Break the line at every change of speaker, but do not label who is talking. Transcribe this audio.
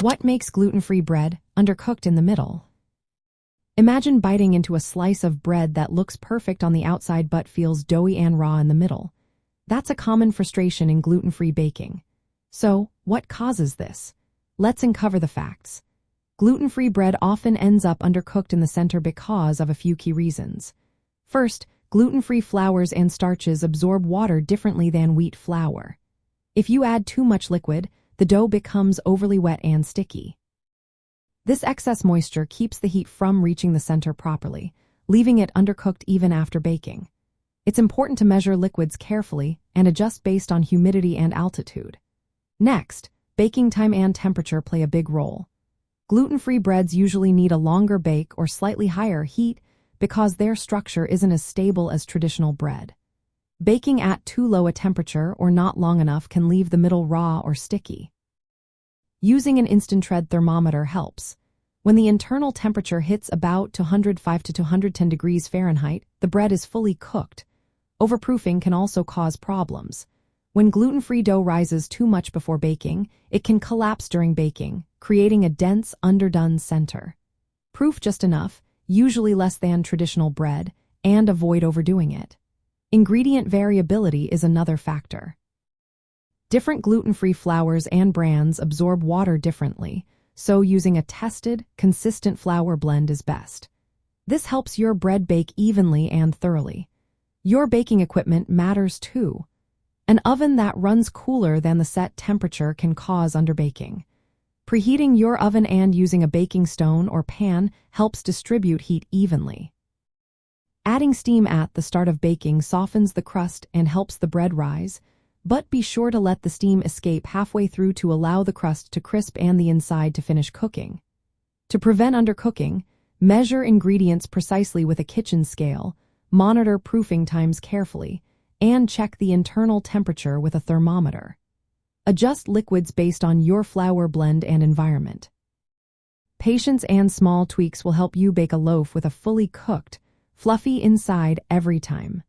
What makes gluten-free bread undercooked in the middle? Imagine biting into a slice of bread that looks perfect on the outside but feels doughy and raw in the middle. That's a common frustration in gluten-free baking. So, what causes this? Let's uncover the facts. Gluten-free bread often ends up undercooked in the center because of a few key reasons. First, gluten-free flours and starches absorb water differently than wheat flour. If you add too much liquid, the dough becomes overly wet and sticky. This excess moisture keeps the heat from reaching the center properly, leaving it undercooked even after baking. It's important to measure liquids carefully and adjust based on humidity and altitude. Next, baking time and temperature play a big role. Gluten-free breads usually need a longer bake or slightly higher heat because their structure isn't as stable as traditional bread. Baking at too low a temperature or not long enough can leave the middle raw or sticky. Using an instant tread thermometer helps. When the internal temperature hits about 205 to 210 degrees Fahrenheit, the bread is fully cooked. Overproofing can also cause problems. When gluten-free dough rises too much before baking, it can collapse during baking, creating a dense, underdone center. Proof just enough, usually less than traditional bread, and avoid overdoing it. Ingredient variability is another factor. Different gluten-free flours and brands absorb water differently, so using a tested, consistent flour blend is best. This helps your bread bake evenly and thoroughly. Your baking equipment matters too. An oven that runs cooler than the set temperature can cause underbaking. Preheating your oven and using a baking stone or pan helps distribute heat evenly. Adding steam at the start of baking softens the crust and helps the bread rise, but be sure to let the steam escape halfway through to allow the crust to crisp and the inside to finish cooking. To prevent undercooking, measure ingredients precisely with a kitchen scale, monitor proofing times carefully, and check the internal temperature with a thermometer. Adjust liquids based on your flour blend and environment. Patience and small tweaks will help you bake a loaf with a fully cooked, fluffy inside every time.